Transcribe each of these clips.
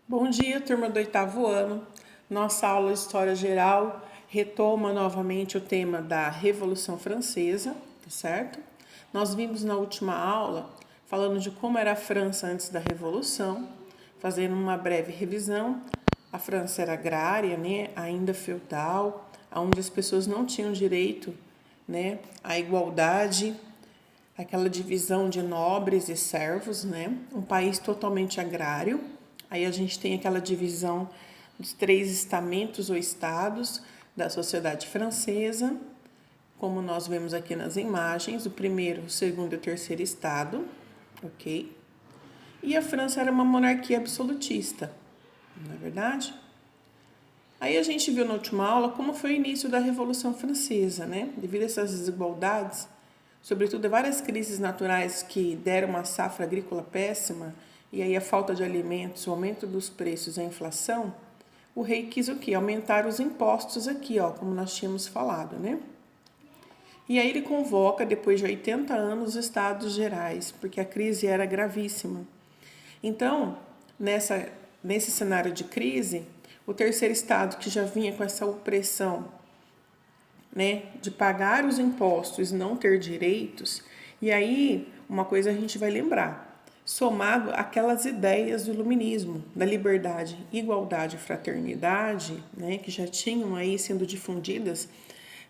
Bom dia, turma do oitavo ano. Nossa aula de História Geral retoma novamente o tema da Revolução Francesa, tá certo? Nós vimos na última aula falando de como era a França antes da Revolução, fazendo uma breve revisão. A França era agrária, né, ainda feudal, onde as pessoas não tinham direito, né, à igualdade, aquela divisão de nobres e servos, né? Um país totalmente agrário. Aí a gente tem aquela divisão dos três estamentos ou estados da sociedade francesa, como nós vemos aqui nas imagens, o primeiro, o segundo e o terceiro estado, ok? E a França era uma monarquia absolutista, não é verdade? Aí a gente viu na última aula como foi o início da Revolução Francesa, né? Devido a essas desigualdades, sobretudo a várias crises naturais que deram uma safra agrícola péssima, e aí a falta de alimentos, o aumento dos preços, a inflação, o rei quis o quê? Aumentar os impostos aqui, ó, como nós tínhamos falado, né? E aí ele convoca, depois de 80 anos, os estados gerais, porque a crise era gravíssima. Então, nesse cenário de crise, o terceiro estado, que já vinha com essa opressão, né, de pagar os impostos e não ter direitos, e aí uma coisa a gente vai lembrar, somado àquelas ideias do iluminismo, da liberdade, igualdade e fraternidade, né, que já tinham aí sendo difundidas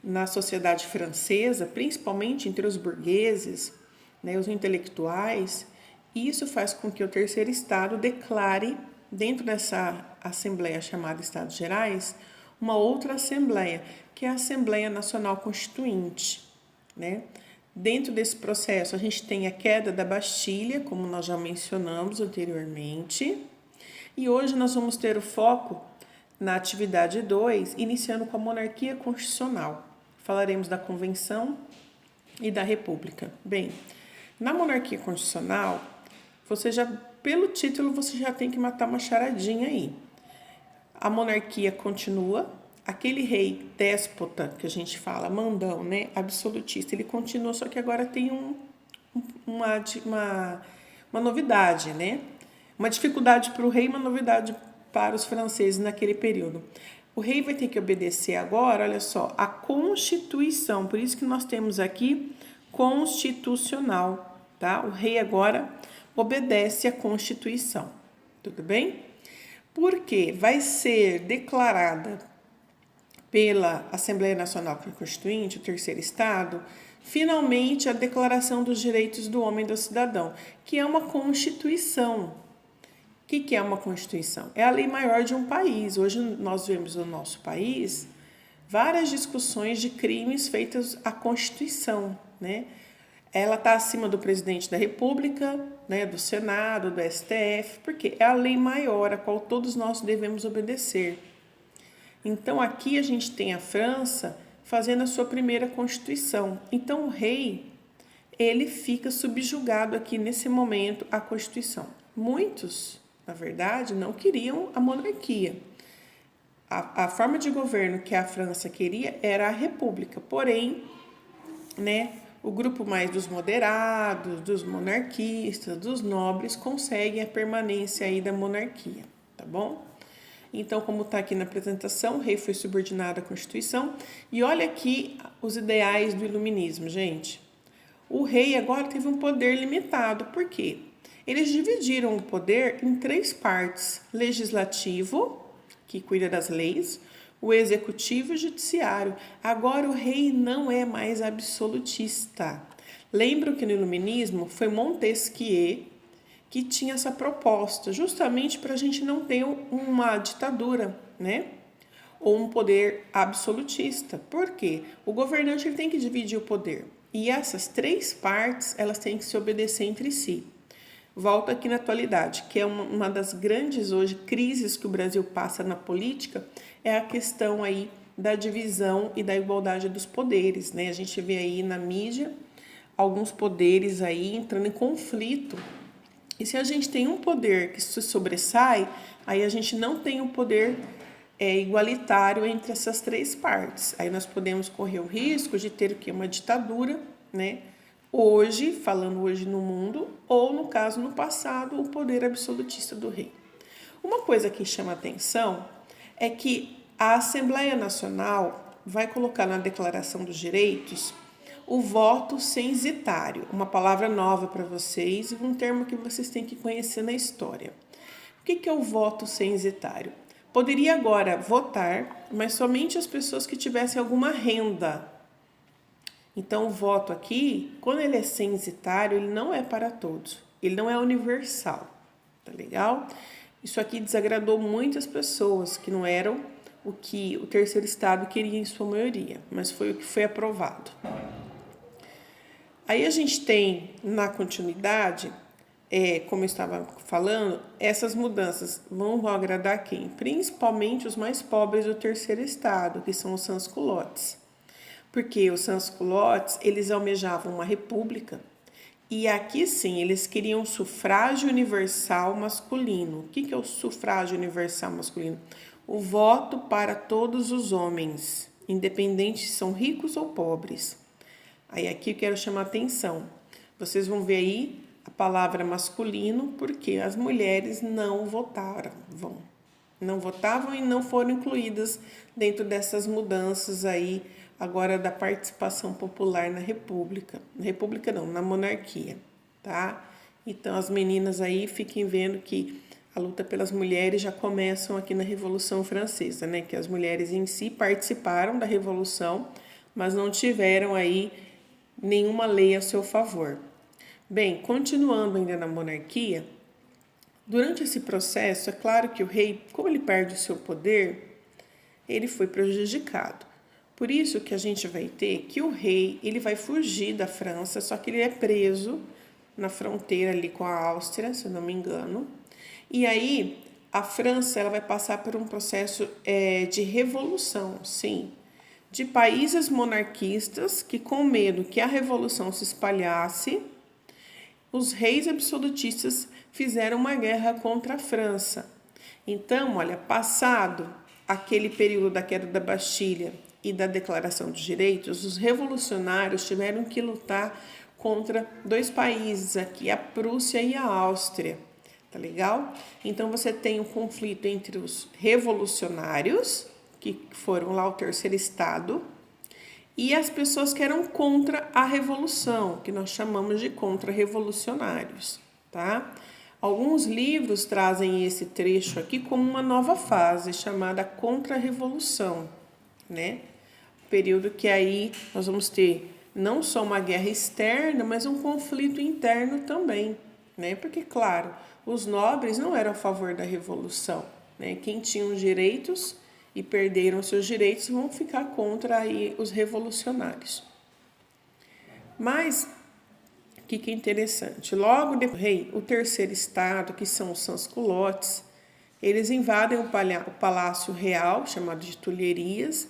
na sociedade francesa, principalmente entre os burgueses, né, os intelectuais. Isso faz com que o terceiro estado declare, dentro dessa assembleia chamada Estados Gerais, uma outra assembleia, que é a Assembleia Nacional Constituinte, né? Dentro desse processo, a gente tem a queda da Bastilha, como nós já mencionamos anteriormente, e hoje nós vamos ter o foco na atividade 2, iniciando com a monarquia constitucional. Falaremos da Convenção e da República. Bem, na monarquia constitucional, pelo título, você já tem que matar uma charadinha aí. A monarquia continua, aquele rei déspota que a gente fala, mandão, né, absolutista, ele continua, só que agora tem uma novidade, né? Uma dificuldade para o rei, uma novidade para os franceses naquele período. O rei vai ter que obedecer agora, olha só, a Constituição, por isso que nós temos aqui constitucional, tá? O rei agora obedece à Constituição, tudo bem? Porque vai ser declarada pela Assembleia Nacional Constituinte, o terceiro estado, finalmente a Declaração dos Direitos do Homem e do Cidadão, que é uma Constituição. O que é uma Constituição? É a lei maior de um país. Hoje nós vemos no nosso país várias discussões de crimes feitos à Constituição, né? Ela está acima do presidente da República, né, do Senado, do STF, porque é a lei maior a qual todos nós devemos obedecer. Então aqui a gente tem a França fazendo a sua primeira Constituição. Então o rei, ele fica subjugado aqui nesse momento à Constituição. Muitos, na verdade, não queriam a monarquia. A forma de governo que a França queria era a república, porém, né, o grupo mais dos moderados, dos monarquistas, dos nobres, conseguem a permanência aí da monarquia, tá bom? Então, como está aqui na apresentação, o rei foi subordinado à Constituição. E olha aqui os ideais do iluminismo, gente. O rei agora teve um poder limitado. Por quê? Eles dividiram o poder em três partes: legislativo, que cuida das leis, o executivo e o judiciário. Agora o rei não é mais absolutista. Lembro que no iluminismo foi Montesquieu que tinha essa proposta, justamente para a gente não ter uma ditadura, né? Ou um poder absolutista. Por quê? O governante ele tem que dividir o poder. E essas três partes, elas têm que se obedecer entre si. Volto aqui na atualidade, que é uma das grandes hoje crises que o Brasil passa na política, é a questão aí da divisão e da igualdade dos poderes, né? A gente vê aí na mídia alguns poderes aí entrando em conflito. E se a gente tem um poder que se sobressai, aí a gente não tem um poder igualitário entre essas três partes. Aí nós podemos correr o risco de ter o que? Uma ditadura, né? Hoje, falando hoje no mundo, ou no caso no passado, o poder absolutista do rei. Uma coisa que chama atenção é que a Assembleia Nacional vai colocar na Declaração dos Direitos o voto censitário, uma palavra nova para vocês e um termo que vocês têm que conhecer na história. O que é o voto censitário? Poderia agora votar, mas somente as pessoas que tivessem alguma renda. Então, o voto aqui, quando ele é censitário, ele não é para todos, ele não é universal, tá legal? Isso aqui desagradou muitas pessoas que não eram o que o terceiro estado queria em sua maioria, mas foi o que foi aprovado. Aí a gente tem, na continuidade, como eu estava falando, essas mudanças vão agradar quem? Principalmente os mais pobres do terceiro estado, que são os sans-culottes. Porque os sans-culottes, eles almejavam uma república e aqui sim, eles queriam sufrágio universal masculino. O que é o sufrágio universal masculino? O voto para todos os homens, independente se são ricos ou pobres. Aí aqui eu quero chamar a atenção. Vocês vão ver aí a palavra masculino, porque as mulheres não votavam. Não votavam e não foram incluídas dentro dessas mudanças aí, agora da participação popular na república. Na república não, na monarquia, tá? Então as meninas aí fiquem vendo que a luta pelas mulheres já começam aqui na Revolução Francesa, né? Que as mulheres em si participaram da Revolução, mas não tiveram aí nenhuma lei a seu favor. Bem, continuando ainda na monarquia, durante esse processo, é claro que o rei, como ele perde o seu poder, ele foi prejudicado. Por isso que a gente vai ter que o rei, ele vai fugir da França, só que ele é preso na fronteira ali com a Áustria, se eu não me engano. E aí, a França, ela vai passar por um processo de revolução, sim, de países monarquistas que, com medo que a revolução se espalhasse, os reis absolutistas fizeram uma guerra contra a França. Então, olha, passado aquele período da queda da Bastilha e da Declaração dos Direitos, os revolucionários tiveram que lutar contra dois países aqui, a Prússia e a Áustria. Tá legal? Então, você tem um conflito entre os revolucionários, que foram lá o terceiro estado, e as pessoas que eram contra a revolução, que nós chamamos de contra-revolucionários, tá? Alguns livros trazem esse trecho aqui como uma nova fase, chamada contra-revolução, né? Período que aí nós vamos ter não só uma guerra externa, mas um conflito interno também, né? Porque, claro, os nobres não eram a favor da revolução, né? Quem tinha os direitos e perderam seus direitos vão ficar contra aí os revolucionários. Mas, o que é interessante? Logo depois, o terceiro estado, que são os sans-culottes, eles invadem o Palácio Real, chamado de Tulherias.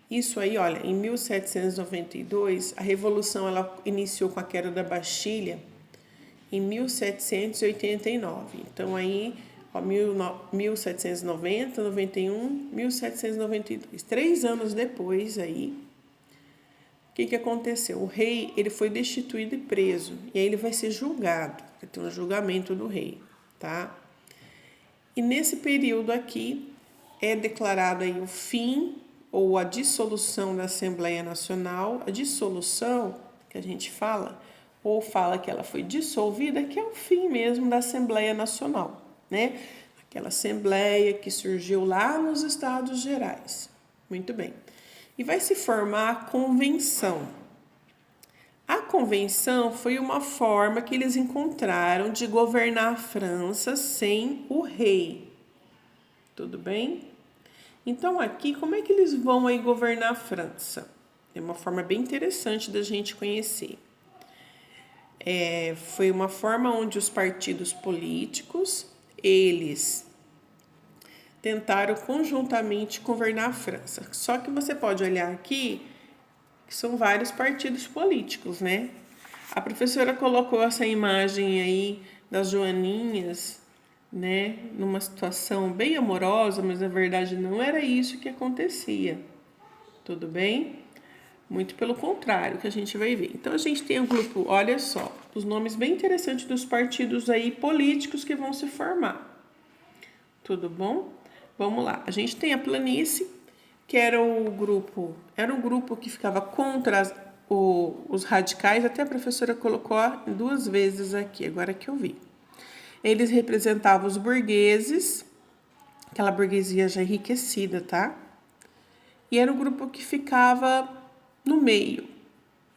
Isso aí, olha, em 1792, a Revolução ela iniciou com a queda da Bastilha em 1789. Então, aí, ó, 1790, 91, 1792. 3 anos depois, aí, o que aconteceu? O rei ele foi destituído e preso. E aí ele vai ser julgado. Vai ter um julgamento do rei, tá? E nesse período aqui, é declarado aí o fim ou a dissolução da Assembleia Nacional. A dissolução, que a gente fala, ou fala que ela foi dissolvida, que é o fim mesmo da Assembleia Nacional, né? Aquela Assembleia que surgiu lá nos Estados Gerais. Muito bem. E vai se formar a Convenção. A Convenção foi uma forma que eles encontraram de governar a França sem o rei. Tudo bem? Então, aqui, como é que eles vão aí governar a França? É uma forma bem interessante da gente conhecer. Foi uma forma onde os partidos políticos, eles tentaram conjuntamente governar a França. Só que você pode olhar aqui, que são vários partidos políticos, né? A professora colocou essa imagem aí das joaninhas, né? Numa situação bem amorosa, mas na verdade não era isso que acontecia. Tudo bem? Muito pelo contrário, que a gente vai ver. Então, a gente tem um grupo, olha só, os nomes bem interessantes dos partidos aí políticos que vão se formar. Tudo bom? Vamos lá. A gente tem a planície, que era um grupo que ficava contra os radicais, até a professora colocou 2 vezes aqui, agora que eu vi. Eles representavam os burgueses, aquela burguesia já enriquecida, tá? E era um grupo que ficava no meio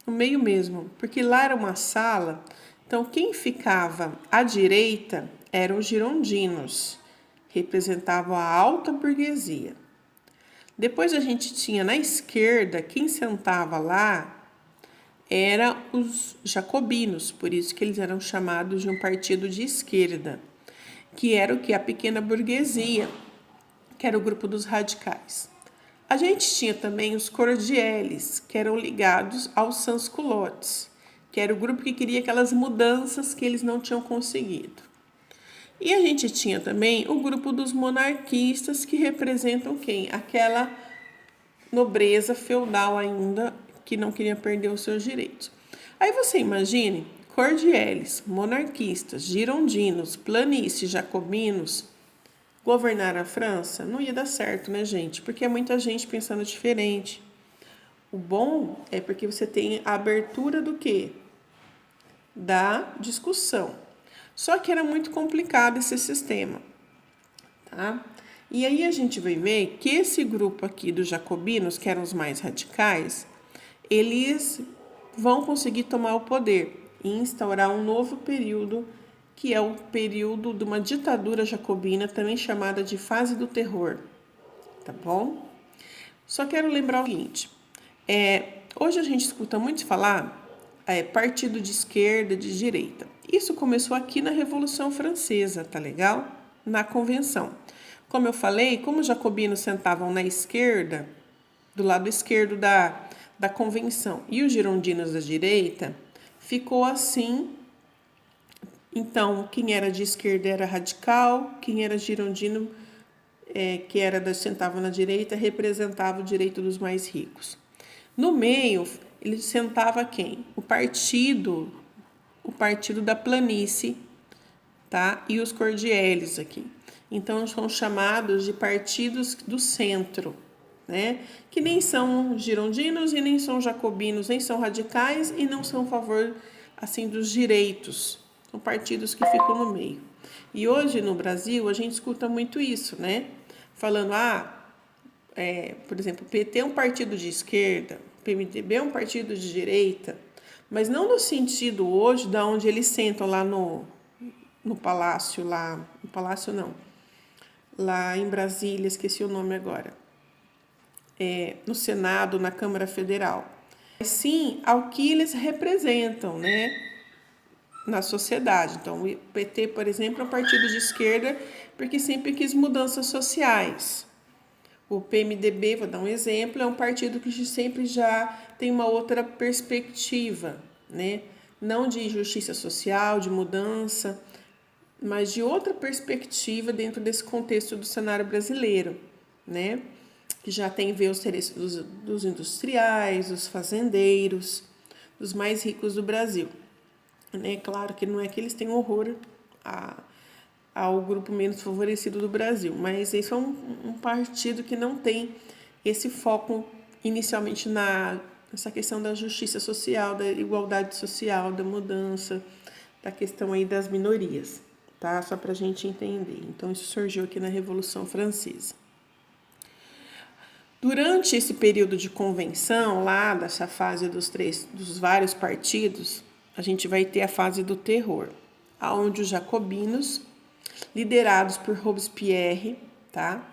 mesmo, porque lá era uma sala, então quem ficava à direita eram os girondinos, representavam a alta burguesia. Depois a gente tinha na esquerda, quem sentava lá eram os jacobinos, por isso que eles eram chamados de um partido de esquerda, que era o que? A pequena burguesia, que era o grupo dos radicais. A gente tinha também os cordieles, que eram ligados aos sans-culottes, que era o grupo que queria aquelas mudanças que eles não tinham conseguido. E a gente tinha também o grupo dos monarquistas, que representam quem? Aquela nobreza feudal ainda, que não queria perder os seus direitos. Aí você imagine, cordieles, monarquistas, girondinos, planícies, jacobinos, governar a França? Não ia dar certo, né, gente? Porque é muita gente pensando diferente. O bom é porque você tem a abertura do quê? Da discussão. Só que era muito complicado esse sistema, tá? E aí a gente vai ver que esse grupo aqui dos jacobinos, que eram os mais radicais, eles vão conseguir tomar o poder e instaurar um novo período, que é o período de uma ditadura jacobina, também chamada de fase do terror, tá bom? Só quero lembrar o seguinte, hoje a gente escuta muito falar partido de esquerda, de direita. Isso começou aqui na Revolução Francesa, tá legal? Na Convenção. Como eu falei, como os jacobinos sentavam na esquerda, do lado esquerdo da Convenção, e os girondinos da direita, ficou assim. Então, quem era de esquerda era radical, quem era girondino, que sentava na direita, representava o direito dos mais ricos. No meio, ele sentava quem? O partido da planície, tá? E os cordieles aqui. Então, são chamados de partidos do centro, né? Que nem são girondinos e nem são jacobinos, nem são radicais e não são a favor, assim, dos direitos. São partidos que ficam no meio. E hoje, no Brasil, a gente escuta muito isso, né? Falando, por exemplo, o PT é um partido de esquerda, o PMDB é um partido de direita, mas não no sentido hoje da onde eles sentam lá no palácio, no palácio não, lá em Brasília, esqueci o nome agora, no Senado, na Câmara Federal. Mas sim ao que eles representam, né, na sociedade. Então, o PT, por exemplo, é um partido de esquerda porque sempre quis mudanças sociais. O PMDB, vou dar um exemplo, é um partido que sempre já tem uma outra perspectiva, né? Não de justiça social, de mudança, mas de outra perspectiva dentro desse contexto do cenário brasileiro, né? Que já tem ver os interesses dos industriais, dos fazendeiros, dos mais ricos do Brasil. Né? Claro que não é que eles têm horror ao grupo menos favorecido do Brasil, mas esse é um partido que não tem esse foco inicialmente nessa questão da justiça social, da igualdade social, da mudança, da questão aí das minorias, tá? Só para a gente entender. Então, isso surgiu aqui na Revolução Francesa. Durante esse período de convenção, lá dessa fase dos vários partidos, a gente vai ter a fase do terror, onde os jacobinos, liderados por Robespierre, tá?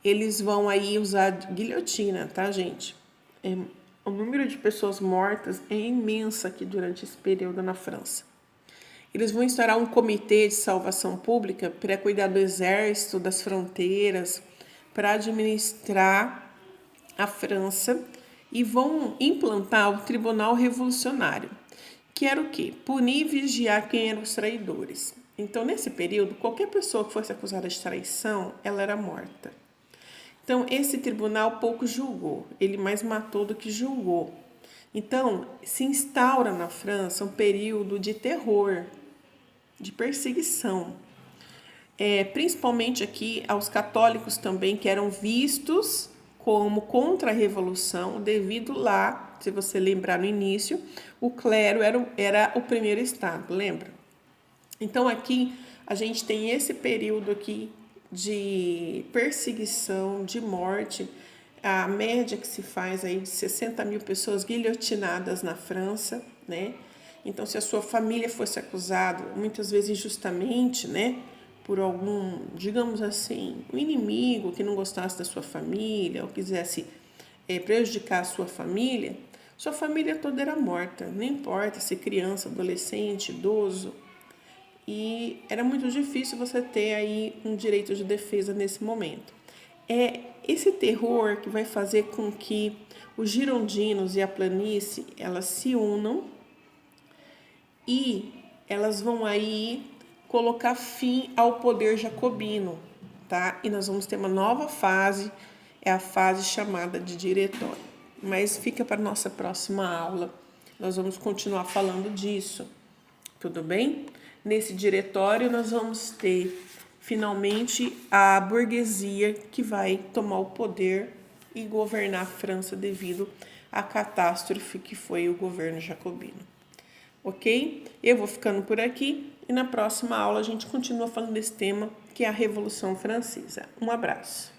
Eles vão aí usar guilhotina, tá, gente? O número de pessoas mortas é imenso aqui durante esse período na França. Eles vão instaurar um comitê de salvação pública para cuidar do exército, das fronteiras, para administrar a França e vão implantar o Tribunal Revolucionário, que era o quê? Punir e vigiar quem eram os traidores. Então, nesse período, qualquer pessoa que fosse acusada de traição, ela era morta. Então, esse tribunal pouco julgou, ele mais matou do que julgou. Então, se instaura na França um período de terror, de perseguição. principalmente aqui aos católicos também, que eram vistos como contra a Revolução, devido lá, se você lembrar no início, o clero era o primeiro estado, lembra? Então aqui a gente tem esse período aqui de perseguição, de morte, a média que se faz aí de 60 mil pessoas guilhotinadas na França, né? Então, se a sua família fosse acusada, muitas vezes injustamente, né? Por algum, digamos assim, um inimigo que não gostasse da sua família ou quisesse prejudicar a sua família toda era morta, não importa se criança, adolescente, idoso. E era muito difícil você ter aí um direito de defesa nesse momento. É esse terror que vai fazer com que os girondinos e a planície, elas se unam e elas vão aí colocar fim ao poder jacobino, tá? E nós vamos ter uma nova fase, é a fase chamada de diretório. Mas fica para nossa próxima aula, nós vamos continuar falando disso, tudo bem? Nesse diretório nós vamos ter finalmente a burguesia que vai tomar o poder e governar a França devido à catástrofe que foi o governo jacobino. Ok? Eu vou ficando por aqui e na próxima aula a gente continua falando desse tema que é a Revolução Francesa. Um abraço.